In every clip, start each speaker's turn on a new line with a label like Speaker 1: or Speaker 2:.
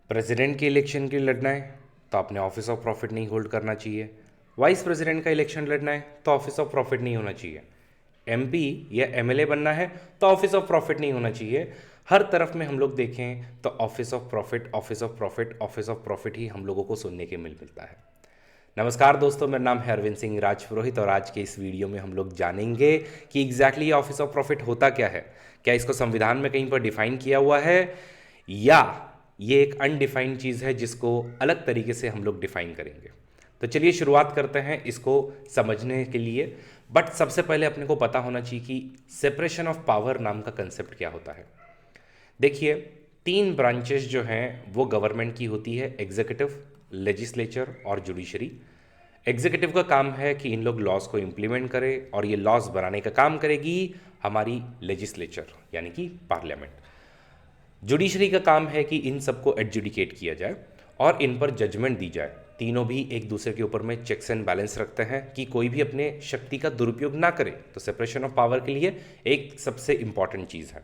Speaker 1: President के election के लिए लड़ना है तो आपने ऑफिस ऑफ प्रॉफिट नहीं होल्ड करना चाहिए। वाइस प्रेसिडेंट का इलेक्शन लड़ना है तो ऑफिस ऑफ प्रॉफिट नहीं होना चाहिए। एमपी या एमएलए बनना है तो ऑफिस ऑफ प्रॉफिट नहीं होना चाहिए। हर तरफ में हम लोग देखें तो office of profit, office of profit, office of profit ही हम लोगों को सुनने के मिलता है। नमस्कार दोस्तों, मेरा नाम है अरविंद सिंह राजपुरोहित और आज के इस वीडियो में हम लोग जानेंगे कि एग्जैक्टली ये ऑफिस ऑफ प्रॉफिट होता क्या है। क्या इसको संविधान में कहीं पर डिफाइन किया हुआ है या ये एक अनडिफाइंड चीज़ है जिसको अलग तरीके से हम लोग डिफाइन करेंगे। तो चलिए शुरुआत करते हैं इसको समझने के लिए। बट सबसे पहले अपने को पता होना चाहिए कि सेपरेशन ऑफ पावर नाम का कंसेप्ट क्या होता है। देखिए, तीन ब्रांचेस जो हैं वो गवर्नमेंट की होती है, एग्जीक्यूटिव, लेजिस्लेचर और जुडिशरी। एग्जीक्यूटिव का काम है कि इन लोग लॉज को इम्प्लीमेंट करे और ये लॉज बनाने का काम करेगी हमारी लेजिस्लेचर यानी कि पार्लियामेंट। जुडिशरी का काम है कि इन सबको एडजुडिकेट किया जाए और इन पर जजमेंट दी जाए। तीनों भी एक दूसरे के ऊपर में चेक्स एंड बैलेंस रखते हैं कि कोई भी अपने शक्ति का दुरुपयोग ना करे। तो सेपरेशन ऑफ पावर के लिए एक सबसे इंपॉर्टेंट चीज़ है।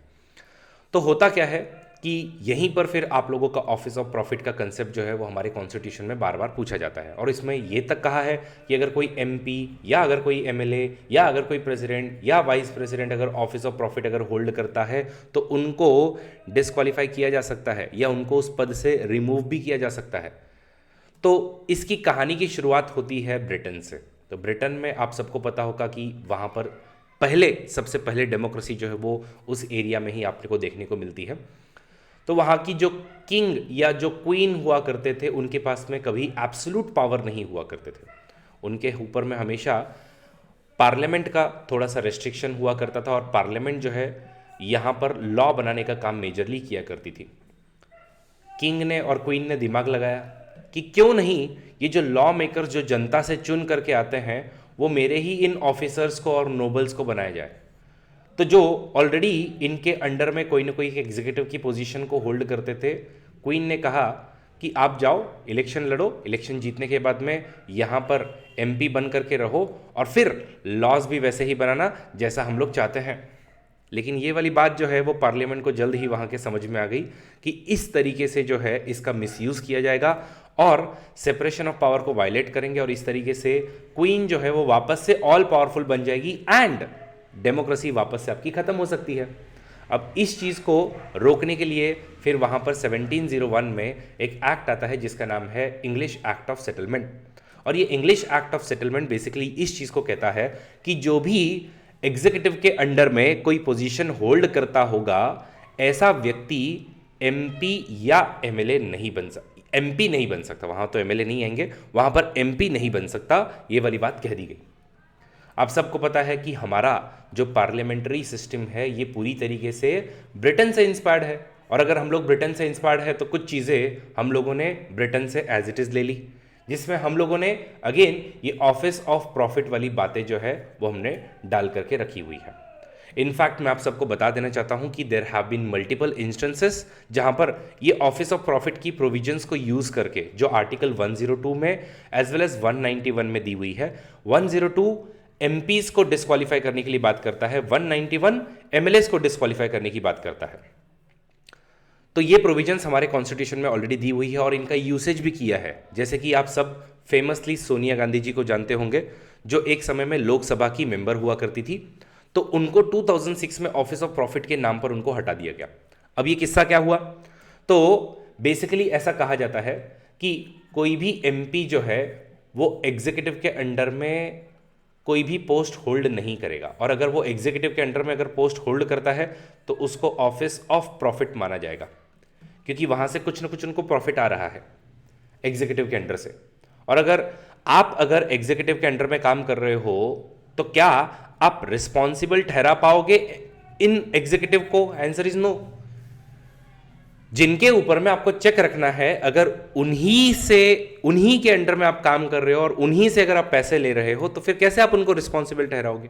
Speaker 1: तो होता क्या है कि यहीं पर फिर आप लोगों का ऑफिस ऑफ प्रॉफिट का कंसेप्ट जो है वो हमारे कॉन्स्टिट्यूशन में बार बार पूछा जाता है और इसमें ये तक कहा है कि अगर कोई एमपी या अगर कोई एमएलए या अगर कोई प्रेसिडेंट या वाइस प्रेसिडेंट अगर ऑफिस ऑफ प्रॉफिट अगर होल्ड करता है तो उनको डिस्क्वालीफाई किया जा सकता है या उनको उस पद से रिमूव भी किया जा सकता है। तो इसकी कहानी की शुरुआत होती है ब्रिटेन से। तो ब्रिटेन में आप सबको पता होगा कि वहाँ पर सबसे पहले डेमोक्रेसी जो है वो उस एरिया में ही आपको देखने को मिलती है। तो वहाँ की जो किंग या जो क्वीन हुआ करते थे उनके पास में कभी एब्सोल्यूट पावर नहीं हुआ करते थे। उनके ऊपर में हमेशा पार्लियामेंट का थोड़ा सा रेस्ट्रिक्शन हुआ करता था और पार्लियामेंट जो है यहाँ पर लॉ बनाने का काम मेजरली किया करती थी। किंग ने और क्वीन ने दिमाग लगाया कि क्यों नहीं ये जो लॉ मेकर्स जो जनता से चुन करके आते हैं वो मेरे ही इन ऑफिसर्स को और नोबल्स को बनाया जाए। तो जो ऑलरेडी इनके अंडर में कोई ना कोई एग्जीक्यूटिव की पोजीशन को होल्ड करते थे, क्वीन ने कहा कि आप जाओ इलेक्शन लड़ो, इलेक्शन जीतने के बाद में यहाँ पर एमपी बन करके रहो और फिर लॉज भी वैसे ही बनाना जैसा हम लोग चाहते हैं। लेकिन ये वाली बात जो है वो पार्लियामेंट को जल्द ही वहाँ के समझ में आ गई कि इस तरीके से जो है इसका मिसयूज़ किया जाएगा और सेपरेशन ऑफ पावर को वायलेट करेंगे और इस तरीके से क्वीन जो है वो वापस से ऑल पावरफुल बन जाएगी एंड डेमोक्रेसी वापस से आपकी खत्म हो सकती है। अब इस चीज़ को रोकने के लिए फिर वहाँ पर 1701 में एक एक्ट आता है जिसका नाम है इंग्लिश एक्ट ऑफ सेटलमेंट। और ये English act of settlement basically इस चीज़ को कहता है कि जो भी एग्जीक्यूटिव के अंडर में कोई पोजीशन होल्ड करता होगा ऐसा व्यक्ति एमपी या एमएलए नहीं बन सकता, एमपी नहीं बन सकता। वहाँ तो एमएलए नहीं आएंगे, वहाँ पर एमपी नहीं बन सकता, ये वाली बात कह दी गई। आप सबको पता है कि हमारा जो पार्लियामेंट्री सिस्टम है ये पूरी तरीके से ब्रिटेन से इंस्पायर्ड है और अगर हम लोग ब्रिटेन से इंस्पायर्ड है तो कुछ चीज़ें हम लोगों ने ब्रिटेन से एज इट इज़ ले ली, जिसमें हम लोगों ने अगेन ये ऑफिस ऑफ प्रॉफिट वाली बातें जो है वो हमने डाल करके रखी हुई है। इनफैक्ट मैं आप सबको बता देना चाहता हूं कि there have been multiple instances जहां पर ये ऑफिस ऑफ प्रॉफिट की प्रोविजंस को यूज करके जो आर्टिकल 102 में एज वेल एज 191 में दी हुई है। 102 एमपीज को डिस्क्वालीफाई करने के लिए बात करता है, 191 एमएलएस को डिस्क्वालीफाई करने की बात करता है। तो ये प्रोविजंस हमारे कॉन्स्टिट्यूशन में ऑलरेडी दी हुई है और इनका यूसेज भी किया है। जैसे कि आप सब फेमसली सोनिया गांधी जी को जानते होंगे जो एक समय में लोकसभा की मेंबर हुआ करती थी। तो उनको 2006 में ऑफिस ऑफ प्रॉफिट के नाम पर उनको हटा दिया गया। अब ये किस्सा क्या हुआ, तो बेसिकली ऐसा कहा जाता है कि कोई भी एमपी जो है वो एग्जीक्यूटिव के अंडर में कोई भी पोस्ट होल्ड नहीं करेगा और अगर वो एग्जीक्यूटिव के अंडर में अगर पोस्ट होल्ड करता है तो उसको ऑफिस ऑफ प्रॉफिट माना जाएगा क्योंकि वहां से कुछ ना कुछ उनको प्रॉफिट आ रहा है एग्जीक्यूटिव के अंडर से। और अगर एग्जीक्यूटिव के अंडर में काम कर रहे हो तो क्या आप रिस्पॉन्सिबल ठहरा पाओगे इन एग्जीक्यूटिव को? Answer is no. जिनके ऊपर में आपको चेक रखना है अगर उन्हीं के अंडर में आप काम कर रहे हो और उन्हीं से अगर आप पैसे ले रहे हो तो फिर कैसे आप उनको रिस्पॉन्सिबल ठहराओगे?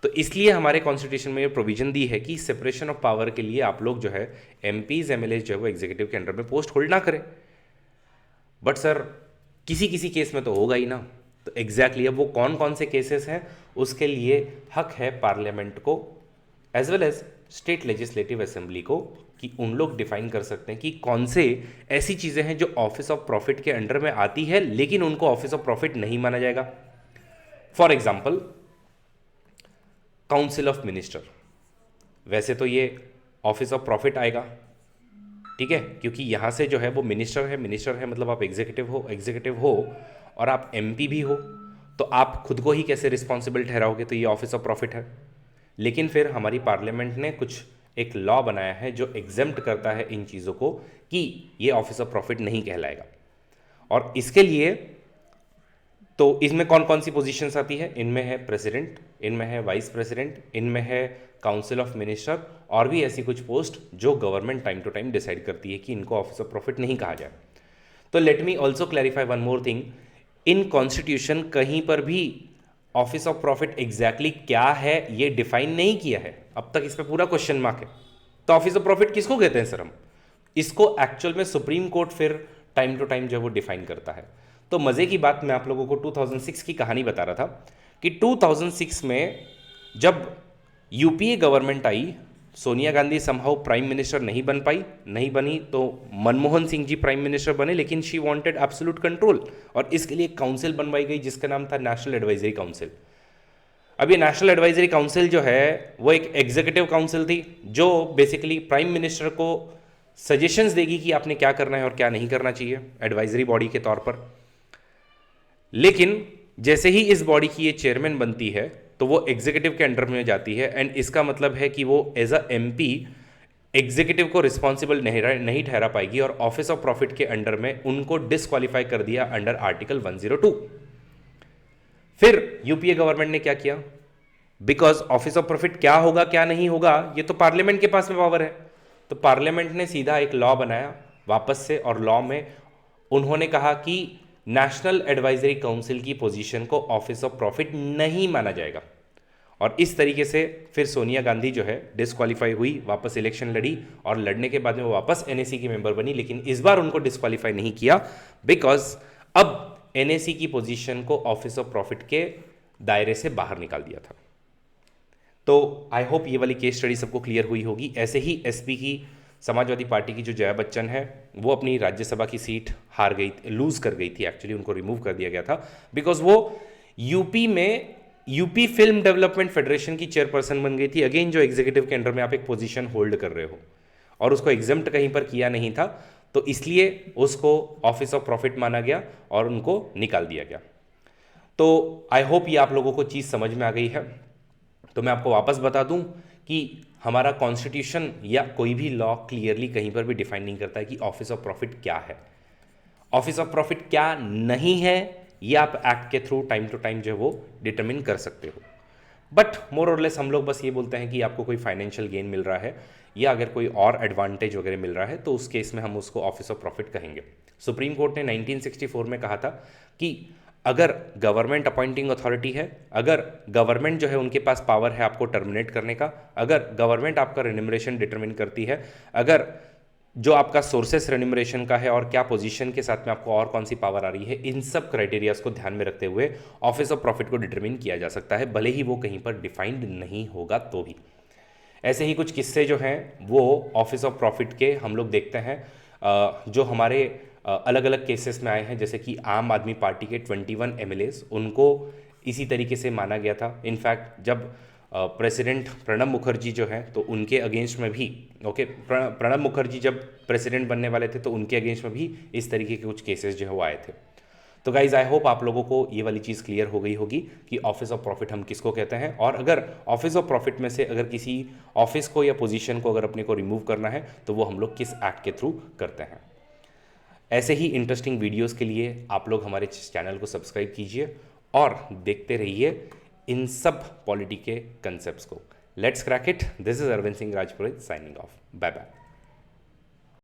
Speaker 1: तो इसलिए हमारे कॉन्स्टिट्यूशन में ये प्रोविजन दी है कि सेपरेशन ऑफ पावर के लिए आप लोग जो है एमपीज एमएलए जो है वो एग्जीक्यूटिव के अंडर में पोस्ट होल्ड ना करें। बट सर किसी किसी केस में तो होगा ही ना। तो एग्जैक्टली अब वो कौन कौन से केसेस हैं उसके लिए हक है पार्लियामेंट को as well as state legislative assembly को कि उन लोग डिफाइन कर सकते हैं कि कौन से ऐसी चीज़ें हैं जो ऑफिस ऑफ प्रॉफिट के अंडर में आती है लेकिन उनको ऑफिस ऑफ प्रॉफिट नहीं माना जाएगा। For example, council of minister, वैसे तो ये ऑफिस ऑफ प्रॉफिट आएगा, ठीक है, क्योंकि यहाँ से जो है वो मिनिस्टर है मतलब आप एग्जीक्यूटिव हो और आप एमपी भी हो, तो आप खुद को ही कैसे रिस्पॉन्सिबल ठहराओगे, तो ये ऑफिस ऑफ प्रॉफिट है। लेकिन फिर हमारी पार्लियामेंट ने कुछ एक लॉ बनाया है जो एग्जेम्प्ट करता है इन चीज़ों को कि ये ऑफिस ऑफ प्रॉफिट नहीं कहलाएगा। और इसके लिए तो इसमें कौन कौन सी पोजीशंस आती है, इनमें है प्रेसिडेंट, इनमें है वाइस प्रेसिडेंट, इनमें है काउंसिल ऑफ मिनिस्टर और भी ऐसी कुछ पोस्ट जो government time to time decide करती है कि इनको ऑफिस ऑफ प्रॉफिट नहीं कहा जाए। तो let me also clarify one more thing, in constitution कहीं पर भी ऑफिस ऑफ प्रॉफिट एग्जैक्टली क्या है ये डिफाइन नहीं किया है, अब तक इस पर पूरा क्वेश्चन मार्क है। तो ऑफिस ऑफ प्रॉफिट किसको कहते हैं सर हम, इसको एक्चुअल में सुप्रीम कोर्ट फिर टाइम टू टाइम जो वो डिफाइन करता है। तो मज़े की बात, मैं आप लोगों को 2006 की कहानी बता रहा था कि 2006 में जब यूपीए गवर्नमेंट आई, Sonia Gandhi somehow prime minister नहीं बनी तो मनमोहन सिंह जी प्राइम मिनिस्टर बने, लेकिन शी वांटेड एब्सोल्यूट कंट्रोल और इसके लिए एक काउंसिल बनवाई गई जिसका नाम था नेशनल एडवाइजरी काउंसिल। अब ये नेशनल एडवाइजरी काउंसिल जो है वो एक एग्जीक्यूटिव काउंसिल थी जो बेसिकली प्राइम मिनिस्टर को सजेशंस देगी कि आपने क्या करना है और क्या नहीं करना चाहिए, एडवाइजरी बॉडी के तौर पर। लेकिन जैसे ही इस बॉडी की ये चेयरमैन बनती है तो वो एग्जीक्यूटिव के अंडर में जाती है, एंड इसका मतलब है कि वो एज अ एमपी एग्जीक्यूटिव को रिस्पॉन्सिबल नहीं ठहरा पाएगी और ऑफिस ऑफ प्रॉफिट के अंडर में उनको डिस्क्वालीफाई कर दिया अंडर आर्टिकल 102। फिर यूपीए गवर्नमेंट ने क्या किया, बिकॉज ऑफिस ऑफ प्रॉफिट क्या होगा क्या नहीं होगा ये तो पार्लियामेंट के पास में पावर है, तो पार्लियामेंट ने सीधा एक लॉ बनाया वापस से, और लॉ में उन्होंने कहा कि नेशनल एडवाइजरी काउंसिल की पोजीशन को ऑफिस ऑफ प्रॉफिट नहीं माना जाएगा। और इस तरीके से फिर सोनिया गांधी जो है डिस्क्वालीफाई हुई, वापस इलेक्शन लड़ी और लड़ने के बाद में वो वापस एनएसी की मेंबर बनी, लेकिन इस बार उनको डिस्क्वालीफाई नहीं किया बिकॉज अब एनएसी की पोजीशन को ऑफिस ऑफ प्रॉफिट के दायरे से बाहर निकाल दिया था। तो आई होप ये वाली केस स्टडी सबको क्लियर हुई होगी। ऐसे ही एसपी की समाजवादी पार्टी की जो जया बच्चन है वो अपनी राज्यसभा की सीट लूज कर गई थी, एक्चुअली उनको रिमूव कर दिया गया था बिकॉज वो यूपी में यूपी फिल्म डेवलपमेंट फेडरेशन की चेयरपर्सन बन गई थी। अगेन जो एग्जीक्यूटिव के अंडर में आप एक पोजीशन होल्ड कर रहे हो और उसको एग्जेम्प्ट कहीं पर किया नहीं था, तो इसलिए उसको ऑफिस ऑफ प्रॉफिट माना गया और उनको निकाल दिया गया। तो आई होप ये आप लोगों को चीज़ समझ में आ गई है। तो मैं आपको वापस बता दूं कि हमारा कॉन्स्टिट्यूशन या कोई भी लॉ क्लियरली कहीं पर भी डिफाइन नहीं करता है कि ऑफिस ऑफ प्रॉफिट क्या है, ऑफिस ऑफ प्रॉफिट क्या नहीं है, ये आप एक्ट के थ्रू टाइम टू टाइम जो है वो डिटरमिन कर सकते हो। बट मोर और लेस हम लोग बस ये बोलते हैं कि आपको कोई फाइनेंशियल गेन मिल रहा है या अगर कोई और एडवांटेज वगैरह मिल रहा है तो उस केस में हम उसको ऑफिस ऑफ प्रॉफिट कहेंगे। सुप्रीम कोर्ट ने 1964 में कहा था कि अगर गवर्नमेंट अपॉइंटिंग अथॉरिटी है, अगर गवर्नमेंट जो है उनके पास पावर है आपको टर्मिनेट करने का, अगर गवर्नमेंट आपका रेन्यूमरेशन डिटरमिन करती है, अगर जो आपका सोर्सेस रेन्यूमरेशन का है और क्या पोजीशन के साथ में आपको और कौन सी पावर आ रही है, इन सब क्राइटेरियाज को ध्यान में रखते हुए ऑफिस ऑफ प्रॉफिट को डिटरमिन किया जा सकता है, भले ही वो कहीं पर डिफाइंड नहीं होगा तो भी। ऐसे ही कुछ किस्से जो हैं वो ऑफिस ऑफ प्रॉफिट के हम लोग देखते हैं जो हमारे अलग अलग केसेस में आए हैं, जैसे कि आम आदमी पार्टी के 21 एमएलएज उनको इसी तरीके से माना गया था। इनफैक्ट जब प्रेसिडेंट प्रणब मुखर्जी जो हैं तो उनके अगेंस्ट में भी प्रणब मुखर्जी जब प्रेसिडेंट बनने वाले थे तो उनके अगेंस्ट में भी इस तरीके के कुछ केसेस जो है वो आए थे। तो गाइज आई होप आप लोगों को ये वाली चीज़ क्लियर हो गई होगी कि ऑफिस ऑफ प्रॉफिट हम किसको कहते हैं, और अगर ऑफिस ऑफ प्रॉफिट में से अगर किसी ऑफिस को या पोजीशन को अगर अपने को रिमूव करना है तो वो हम लोग किस एक्ट के थ्रू करते हैं। ऐसे ही इंटरेस्टिंग वीडियोस के लिए आप लोग हमारे चैनल को सब्सक्राइब कीजिए और देखते रहिए इन सब पॉलिटी के कंसेप्ट्स को। Let's crack it. This is Arvind Singh Rajpurohit signing off. Bye bye.